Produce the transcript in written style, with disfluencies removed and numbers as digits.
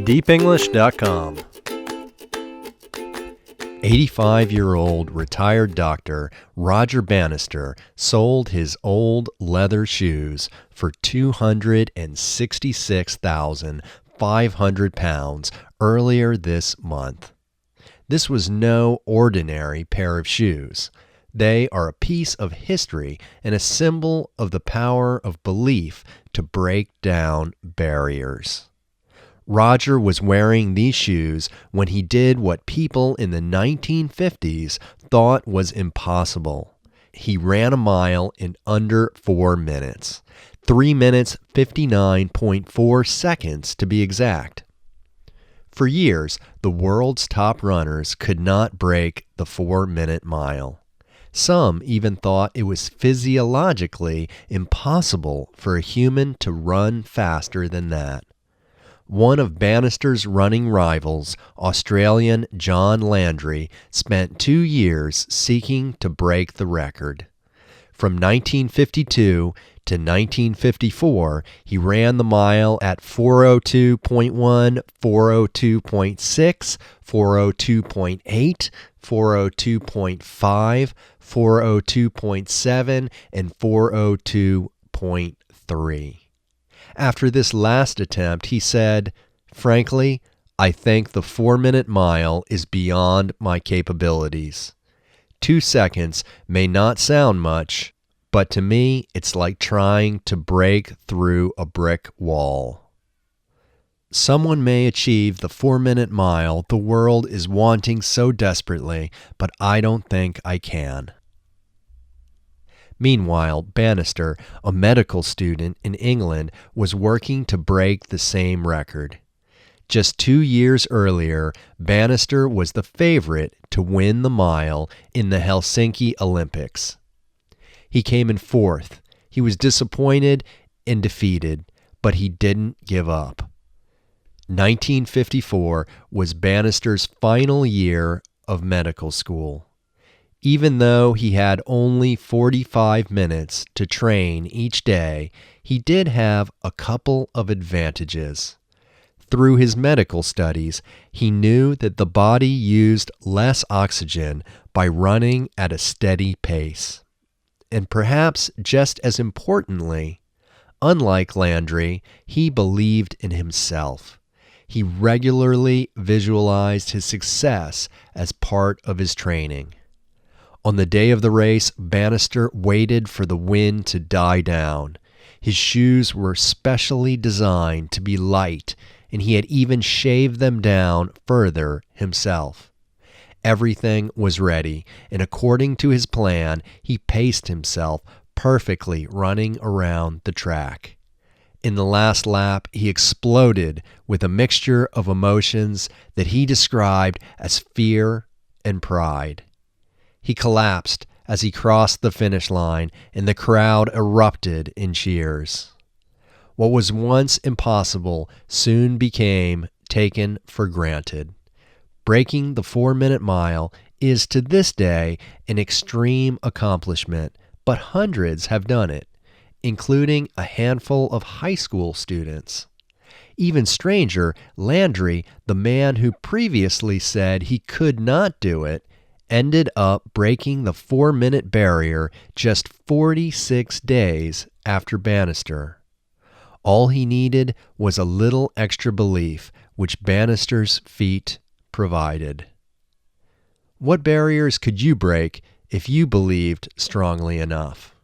DeepEnglish.com. 85-year-old retired doctor Roger Bannister sold his old leather shoes for £266,500 earlier this month. This was no ordinary pair of shoes. They are a piece of history and a symbol of the power of belief to break down barriers. Roger was wearing these shoes when he did what people in the 1950s thought was impossible. He ran a mile in under 4 minutes. 3 minutes 59.4 seconds to be exact. For years, the world's top runners could not break the 4-minute mile. Some even thought it was physiologically impossible for a human to run faster than that. One of Bannister's running rivals, Australian John Landry, spent 2 years seeking to break the record. From 1952 to 1954, he ran the mile at 4:02.1, 4:02.6, 4:02.8, 4:02.5, 4:02.7, and 4:02.3. After this last attempt, he said, "Frankly, I think the 4-minute mile is beyond my capabilities. 2 seconds may not sound much, but to me, it's like trying to break through a brick wall." Someone may achieve the 4-minute mile the world is wanting so desperately, but I don't think I can. Meanwhile, Bannister, a medical student in England, was working to break the same record. Just 2 years earlier, Bannister was the favorite to win the mile in the Helsinki Olympics. He came in fourth. He was disappointed and defeated, but he didn't give up. 1954 was Bannister's final year of medical school. Even though he had only 45 minutes to train each day, he did have a couple of advantages. Through his medical studies, he knew that the body used less oxygen by running at a steady pace. And perhaps just as importantly, unlike Landry, he believed in himself. He regularly visualized his success as part of his training. On the day of the race, Bannister waited for the wind to die down. His shoes were specially designed to be light, and he had even shaved them down further himself. Everything was ready, and according to his plan, he paced himself perfectly running around the track. In the last lap, he exploded with a mixture of emotions that he described as fear and pride. He collapsed as he crossed the finish line, and the crowd erupted in cheers. What was once impossible soon became taken for granted. Breaking the 4-minute mile is to this day an extreme accomplishment, but hundreds have done it, including a handful of high school students. Even stranger, Landry, the man who previously said he could not do it, ended up breaking the 4-minute barrier just 46 days after Bannister. All he needed was a little extra belief, which Bannister's feat provided. What barriers could you break if you believed strongly enough?